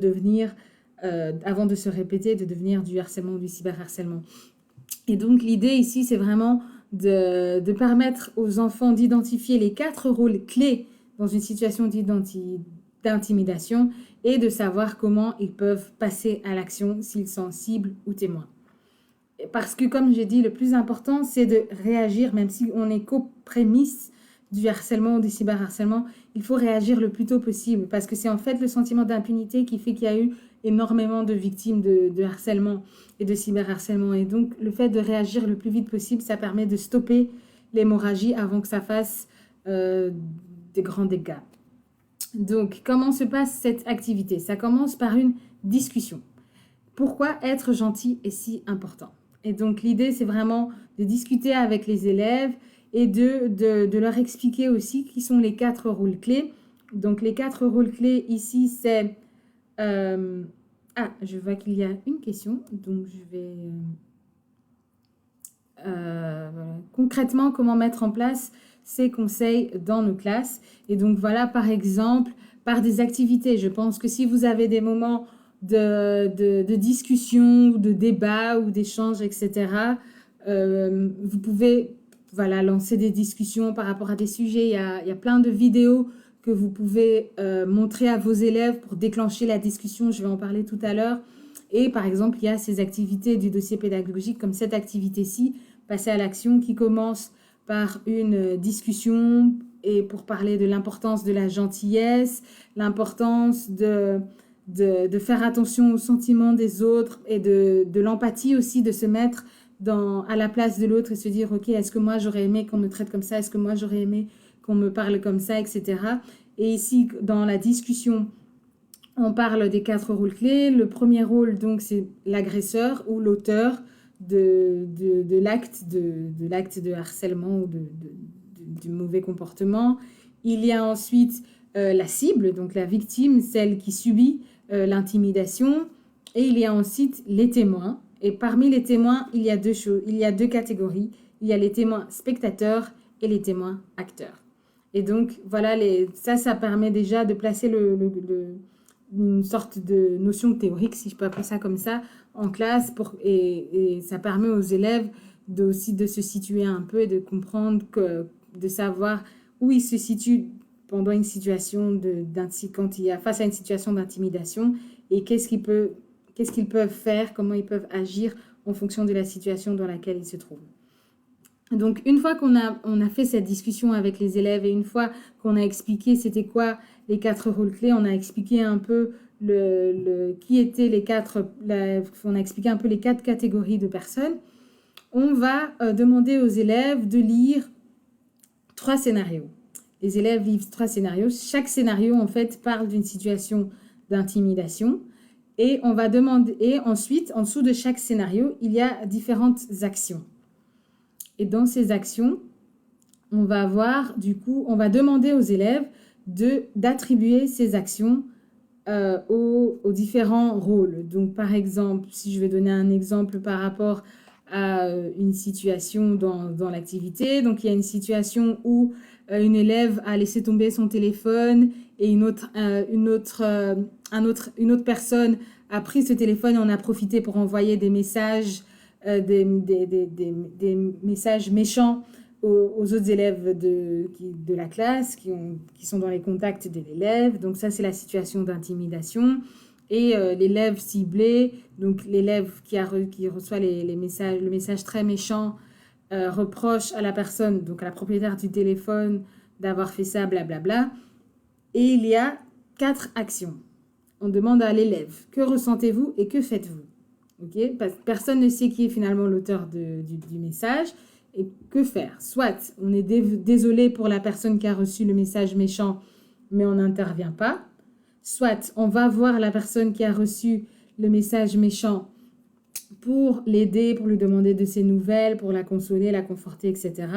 se répéter, de devenir du harcèlement ou du cyberharcèlement. Et donc l'idée ici, c'est vraiment de permettre aux enfants d'identifier les 4 rôles clés dans une situation d'intimidation et de savoir comment ils peuvent passer à l'action s'ils sont cibles ou témoins. Parce que, comme j'ai dit, le plus important, c'est de réagir, même si on est qu'aux prémices du harcèlement ou du cyberharcèlement, il faut réagir le plus tôt possible parce que c'est en fait le sentiment d'impunité qui fait qu'il y a eu énormément de victimes de harcèlement et de cyberharcèlement. Et donc, le fait de réagir le plus vite possible, ça permet de stopper l'hémorragie avant que ça fasse des grands dégâts. Donc, comment se passe cette activité? Ça commence par une discussion. Pourquoi être gentil est si important? Et donc, l'idée, c'est vraiment de discuter avec les élèves et de leur expliquer aussi qui sont les 4 rôles clés. Donc, les 4 rôles clés ici, c'est... je vois qu'il y a une question, donc je vais... voilà. Concrètement, comment mettre en place ces conseils dans nos classes? Et donc, voilà, par exemple, par des activités. Je pense que si vous avez des moments de discussion, de débat ou d'échange, etc., vous pouvez lancer des discussions par rapport à des sujets. Il y a plein de vidéos que vous pouvez montrer à vos élèves pour déclencher la discussion. Je vais en parler tout à l'heure. Et par exemple, il y a ces activités du dossier pédagogique, comme cette activité-ci, passer à l'action, qui commence par une discussion et pour parler de l'importance de la gentillesse, l'importance de faire attention aux sentiments des autres et de l'empathie aussi, de se mettre à la place de l'autre et se dire « Ok, est-ce que moi j'aurais aimé qu'on me traite comme ça? Est-ce que moi j'aurais aimé qu'on me parle comme ça? » etc. Et ici, dans la discussion, on parle des 4 rôles clés. Le premier rôle, donc, c'est l'agresseur ou l'auteur de l'acte de harcèlement ou du mauvais comportement. Il y a ensuite la cible, donc la victime, celle qui subit l'intimidation. Et il y a ensuite les témoins. Et parmi les témoins, il y a 2 choses, il y a 2 catégories. Il y a les témoins spectateurs et les témoins acteurs. Et donc, voilà, ça permet déjà de placer une sorte de notion théorique, si je peux appeler ça comme ça, en classe et ça permet aux élèves aussi de se situer un peu et de comprendre, de savoir où ils se situent pendant une situation quand il y a face à une situation d'intimidation et qu'est-ce qu'ils peuvent faire, comment ils peuvent agir en fonction de la situation dans laquelle ils se trouvent. Donc, une fois qu'on a fait cette discussion avec les élèves et une fois qu'on a expliqué c'était quoi les 4 rôles clés, on a expliqué un peu qui étaient on a expliqué un peu les 4 catégories de personnes, on va demander aux élèves de lire 3 scénarios. Les élèves lisent 3 scénarios. Chaque scénario, en fait, parle d'une situation d'intimidation. Et on va demander, et ensuite, en dessous de chaque scénario, il y a différentes actions. Et dans ces actions, on va demander aux élèves d'attribuer ces actions aux différents rôles. Donc, par exemple, si je vais donner un exemple par rapport à une situation dans l'activité, donc il y a une situation où une élève a laissé tomber son téléphone et une autre personne a pris ce téléphone et en a profité pour envoyer des messages, des messages méchants aux autres élèves de la classe qui sont dans les contacts de l'élève. Donc ça, c'est la situation d'intimidation. Et l'élève ciblé, donc l'élève qui reçoit le message très méchant, reproche à la personne, donc à la propriétaire du téléphone, d'avoir fait ça, blablabla. Et il y a 4 actions. On demande à l'élève, que ressentez-vous et que faites-vous? Okay? Personne ne sait qui est finalement l'auteur du message. Et que faire? Soit on est désolé pour la personne qui a reçu le message méchant, mais on n'intervient pas. Soit on va voir la personne qui a reçu le message méchant pour l'aider, pour lui demander de ses nouvelles, pour la consoler, la conforter, etc.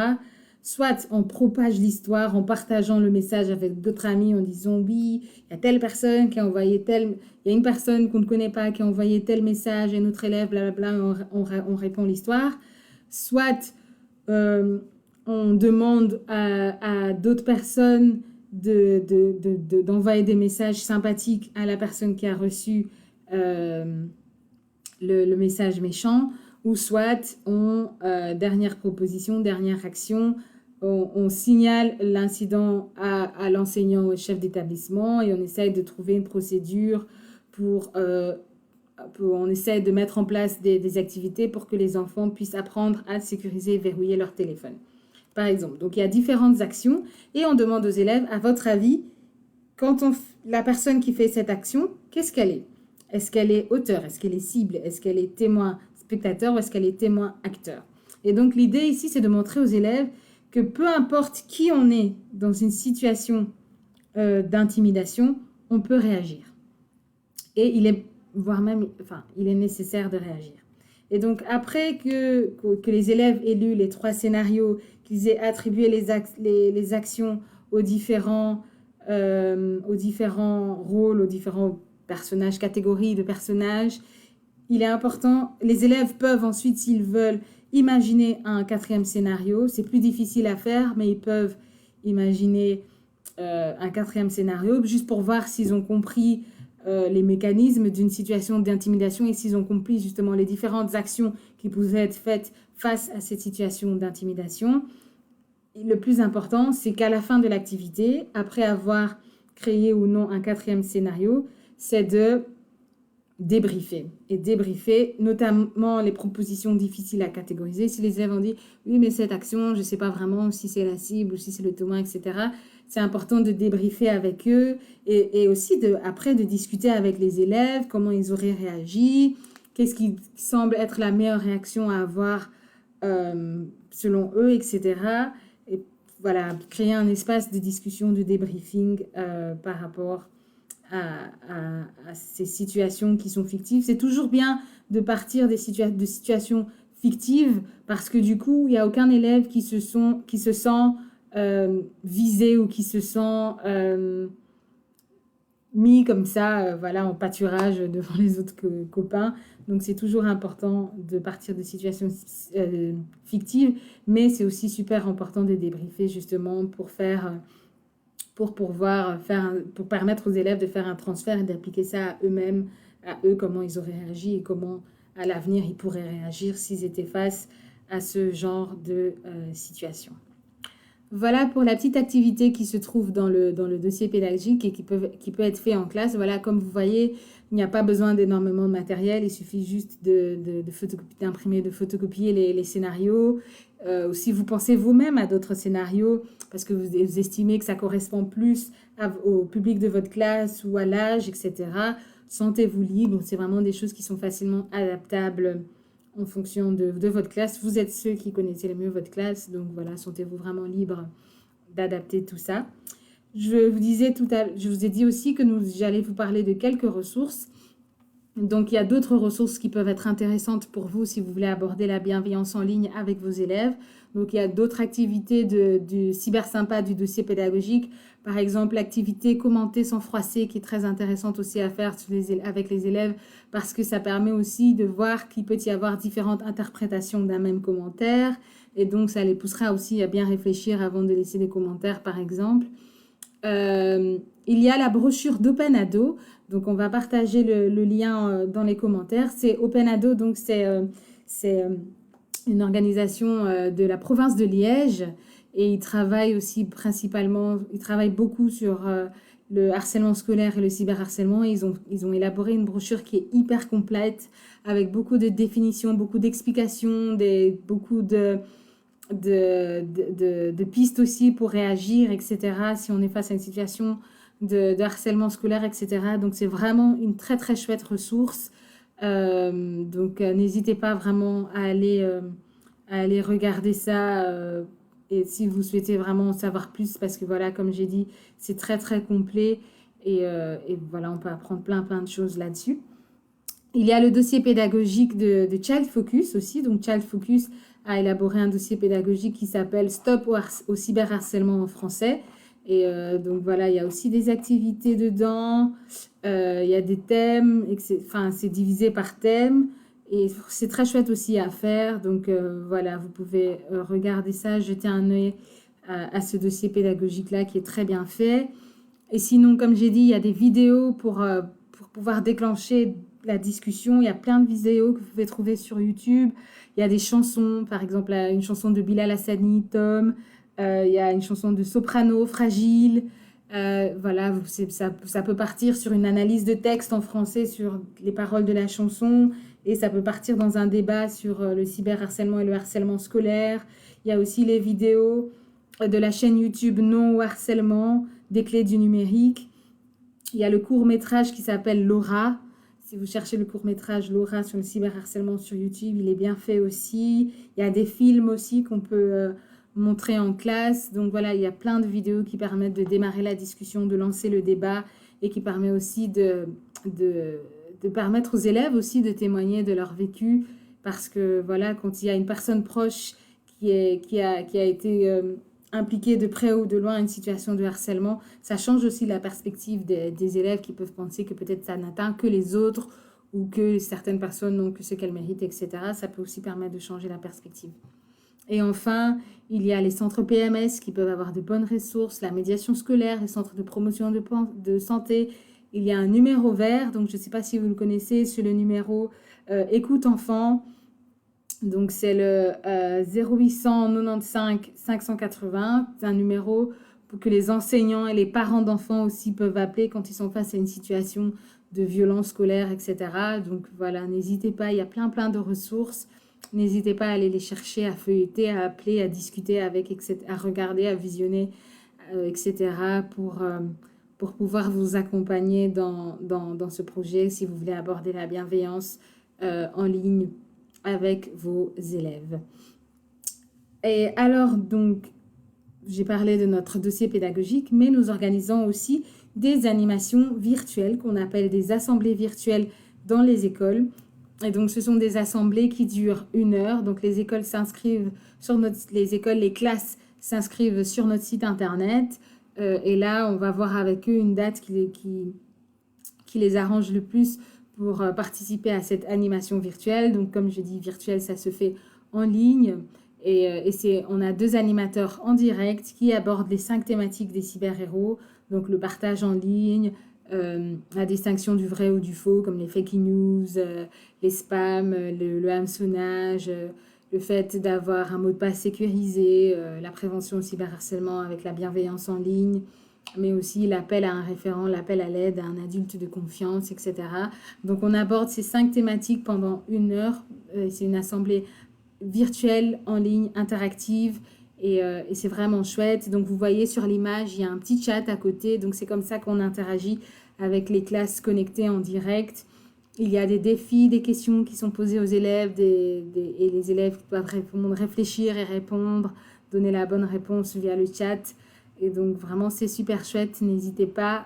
Soit on propage l'histoire en partageant le message avec d'autres amis en disant oui, il y a telle personne qui a envoyé il y a une personne qu'on ne connaît pas qui a envoyé tel message et notre élève, blablabla, on répond l'histoire. Soit on demande à d'autres personnes d'envoyer des messages sympathiques à la personne qui a reçu le message méchant, ou soit dernière proposition, dernière action, on signale l'incident à l'enseignant ou au chef d'établissement et on essaye de trouver une procédure on essaie de mettre en place des activités pour que les enfants puissent apprendre à sécuriser et verrouiller leur téléphone, par exemple. Donc, il y a différentes actions et on demande aux élèves, à votre avis, la personne qui fait cette action, qu'est-ce qu'elle est? Est-ce qu'elle est auteur? Est-ce qu'elle est cible? Est-ce qu'elle est témoin spectateur ou est-ce qu'elle est témoin acteur? Et donc, l'idée ici, c'est de montrer aux élèves que peu importe qui on est dans une situation d'intimidation, on peut réagir. Et il est nécessaire de réagir. Et donc, après que les élèves aient lu les 3 scénarios, qu'ils aient attribué les actions aux différents rôles, aux différents personnages, catégories de personnages, il est important, les élèves peuvent ensuite, s'ils veulent, imaginer un 4e scénario. C'est plus difficile à faire, mais ils peuvent imaginer un 4e scénario, juste pour voir s'ils ont compris les mécanismes d'une situation d'intimidation et s'ils ont compris justement les différentes actions qui pouvaient être faites face à cette situation d'intimidation. Le plus important, c'est qu'à la fin de l'activité, après avoir créé ou non un 4e scénario, c'est de débriefer. Et débriefer notamment les propositions difficiles à catégoriser. Si les élèves ont dit « oui, mais cette action, je ne sais pas vraiment si c'est la cible ou si c'est le témoin, etc. » C'est important de débriefer avec eux et aussi après de discuter avec les élèves, comment ils auraient réagi, qu'est-ce qui semble être la meilleure réaction à avoir selon eux, etc. Et voilà, créer un espace de discussion, de débriefing par rapport à ces situations qui sont fictives. C'est toujours bien de partir de situations fictives parce que du coup, il n'y a aucun élève qui se sent visé ou qui se sent mis comme ça, en pâturage devant les autres copains. Donc, c'est toujours important de partir de situations fictives, mais c'est aussi super important de débriefer justement pour permettre aux élèves de faire un transfert et d'appliquer ça à eux-mêmes, à eux, comment ils auraient réagi et comment à l'avenir ils pourraient réagir s'ils étaient face à ce genre de situation. Voilà pour la petite activité qui se trouve dans le dossier pédagogique et qui peut être fait en classe. Voilà, comme vous voyez, il n'y a pas besoin d'énormément de matériel. Il suffit juste d'imprimer, de photocopier les scénarios. Ou si vous pensez vous-même à d'autres scénarios, parce que vous estimez que ça correspond plus au public de votre classe ou à l'âge, etc., sentez-vous libre. C'est vraiment des choses qui sont facilement adaptables en fonction de votre classe. Vous êtes ceux qui connaissez le mieux votre classe, donc voilà, sentez-vous vraiment libre d'adapter tout ça. Je vous ai dit aussi que j'allais vous parler de quelques ressources. Donc, il y a d'autres ressources qui peuvent être intéressantes pour vous si vous voulez aborder la bienveillance en ligne avec vos élèves. Donc, il y a d'autres activités du cyber sympa du dossier pédagogique. Par exemple, l'activité commenter sans froisser qui est très intéressante aussi à faire avec les élèves parce que ça permet aussi de voir qu'il peut y avoir différentes interprétations d'un même commentaire. Et donc, ça les poussera aussi à bien réfléchir avant de laisser des commentaires, par exemple. Il y a la brochure d'OpenAdo. Donc, on va partager le lien dans les commentaires. C'est OpenAdo, donc c'est une organisation de la province de Liège. Et ils travaillent aussi principalement, ils travaillent beaucoup sur le harcèlement scolaire et le cyberharcèlement. Et ils ont élaboré une brochure qui est hyper complète avec beaucoup de définitions, beaucoup d'explications, beaucoup de pistes aussi pour réagir, etc., si on est face à une situation de harcèlement scolaire, etc. Donc, c'est vraiment une très, très chouette ressource. Donc, n'hésitez pas vraiment à aller regarder ça. Et si vous souhaitez vraiment en savoir plus, parce que voilà, comme j'ai dit, c'est très, très complet. Et voilà, on peut apprendre plein, plein de choses là-dessus. Il y a le dossier pédagogique de Child Focus aussi. Donc, Child Focus a élaboré un dossier pédagogique qui s'appelle Stop au cyberharcèlement en français. Et donc, voilà, il y a aussi des activités dedans. Il y a des thèmes. C'est divisé par thème. Et c'est très chouette aussi à faire. Donc, voilà, vous pouvez regarder ça, jeter un œil à ce dossier pédagogique-là qui est très bien fait. Et sinon, comme j'ai dit, il y a des vidéos pour pouvoir déclencher la discussion. Il y a plein de vidéos que vous pouvez trouver sur YouTube. Il y a des chansons, par exemple une chanson de Bilal Hassani, Tom. Il y a une chanson de Soprano, Fragile. Voilà, ça peut partir sur une analyse de texte en français sur les paroles de la chanson. Et ça peut partir dans un débat sur le cyberharcèlement et le harcèlement scolaire. Il y a aussi les vidéos de la chaîne YouTube Non au harcèlement, des clés du numérique. Il y a le court-métrage qui s'appelle Laura. Si vous cherchez le court-métrage Laura sur le cyberharcèlement sur YouTube, il est bien fait aussi. Il y a des films aussi qu'on peut montrer en classe. Donc voilà, il y a plein de vidéos qui permettent de démarrer la discussion, de lancer le débat et qui permet aussi de permettre aux élèves aussi de témoigner de leur vécu. Parce que voilà, quand il y a une personne proche qui a été impliquée de près ou de loin à une situation de harcèlement, ça change aussi la perspective des élèves qui peuvent penser que peut-être ça n'atteint que les autres ou que certaines personnes n'ont que ce qu'elles méritent, etc. Ça peut aussi permettre de changer la perspective. Et enfin, il y a les centres PMS qui peuvent avoir de bonnes ressources, la médiation scolaire, les centres de promotion de santé. Il y a un numéro vert, donc je ne sais pas si vous le connaissez, c'est le numéro Écoute Enfant. Donc, c'est le 0895 580. C'est un numéro pour que les enseignants et les parents d'enfants aussi peuvent appeler quand ils sont face à une situation de violence scolaire, etc. Donc, voilà, n'hésitez pas. Il y a plein, plein de ressources. N'hésitez pas à aller les chercher, à feuilleter, à appeler, à discuter avec, etc., à regarder, à visionner, etc. pour pouvoir vous accompagner dans ce projet si vous voulez aborder la bienveillance en ligne avec vos élèves. Et alors, donc, j'ai parlé de notre dossier pédagogique, mais nous organisons aussi des animations virtuelles qu'on appelle des assemblées virtuelles dans les écoles. Et donc, ce sont des assemblées qui durent 1 heure. Donc, les écoles s'inscrivent sur les classes s'inscrivent sur notre site internet. Et là, on va voir avec eux une date qui les arrange le plus pour participer à cette animation virtuelle. Donc, comme je dis, virtuelle, ça se fait en ligne. Et on a 2 animateurs en direct qui abordent les 5 thématiques des cyber-héros. Donc, le partage en ligne, la distinction du vrai ou du faux, comme les fake news, les spams, le hameçonnage, le fait d'avoir un mot de passe sécurisé, la prévention au cyberharcèlement avec la bienveillance en ligne, mais aussi l'appel à un référent, l'appel à l'aide à un adulte de confiance, etc. Donc on aborde ces 5 thématiques pendant 1 heure. C'est une assemblée virtuelle, en ligne, interactive, et c'est vraiment chouette. Donc vous voyez sur l'image, il y a un petit chat à côté, donc c'est comme ça qu'on interagit avec les classes connectées en direct. Il y a des défis, des questions qui sont posées aux élèves, et les élèves doivent réfléchir et répondre, donner la bonne réponse via le chat. Et donc vraiment c'est super chouette, n'hésitez pas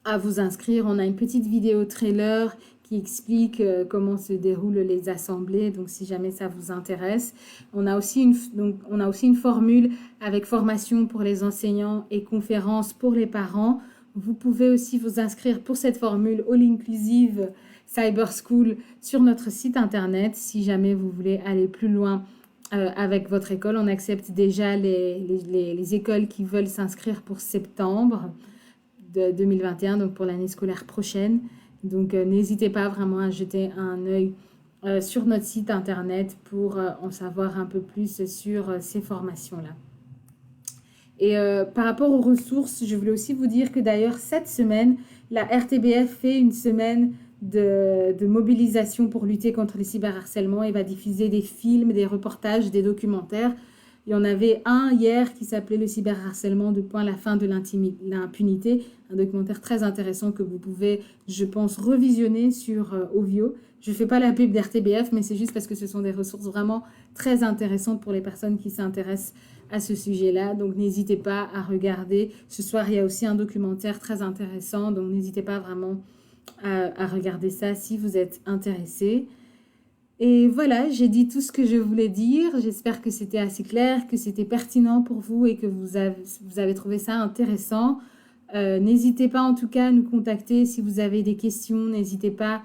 à vous inscrire. On a une petite vidéo trailer qui explique comment se déroulent les assemblées, donc si jamais ça vous intéresse. On a aussi une formule avec formation pour les enseignants et conférences pour les parents. Vous pouvez aussi vous inscrire pour cette formule All Inclusive Cyber School sur notre site internet si jamais vous voulez aller plus loin avec votre école. On accepte déjà les écoles qui veulent s'inscrire pour septembre de 2021, donc pour l'année scolaire prochaine. Donc n'hésitez pas vraiment à jeter un œil sur notre site internet pour en savoir un peu plus sur ces formations-là. Et par rapport aux ressources, je voulais aussi vous dire que d'ailleurs cette semaine, la RTBF fait une semaine de mobilisation pour lutter contre le cyberharcèlement et va diffuser des films, des reportages, des documentaires. Il y en avait un hier qui s'appelait Le cyberharcèlement, la fin de l'impunité, un documentaire très intéressant que vous pouvez, je pense, revisionner sur Ovio. Je ne fais pas la pub d'RTBF, mais c'est juste parce que ce sont des ressources vraiment très intéressantes pour les personnes qui s'intéressent à ce sujet-là. Donc n'hésitez pas à regarder. Ce soir, il y a aussi un documentaire très intéressant, donc n'hésitez pas vraiment à regarder ça si vous êtes intéressé. Et voilà, j'ai dit tout ce que je voulais dire. J'espère que c'était assez clair, que c'était pertinent pour vous et que vous avez trouvé ça intéressant. N'hésitez pas en tout cas à nous contacter si vous avez des questions. N'hésitez pas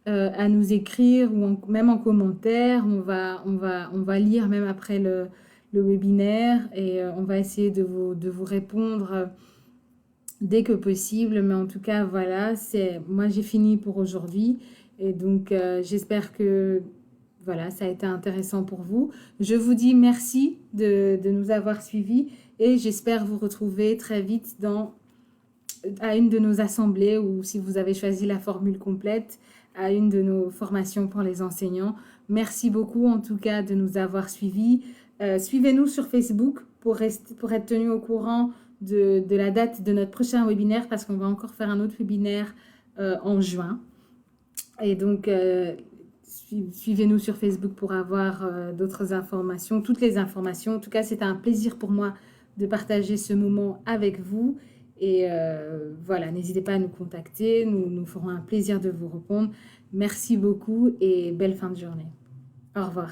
à nous écrire ou même en commentaire. On va lire même après le webinaire et on va essayer de vous répondre dès que possible. Mais en tout cas, voilà, moi j'ai fini pour aujourd'hui. Et donc, j'espère que voilà, ça a été intéressant pour vous. Je vous dis merci de nous avoir suivis et j'espère vous retrouver très vite à une de nos assemblées ou si vous avez choisi la formule complète, à une de nos formations pour les enseignants. Merci beaucoup en tout cas de nous avoir suivis. Suivez-nous sur Facebook pour être tenu au courant de la date de notre prochain webinaire parce qu'on va encore faire un autre webinaire en juin. Et donc, suivez-nous sur Facebook pour avoir d'autres informations, toutes les informations. En tout cas, c'était un plaisir pour moi de partager ce moment avec vous. Et voilà, n'hésitez pas à nous contacter. Nous ferons un plaisir de vous répondre. Merci beaucoup et belle fin de journée. Au revoir.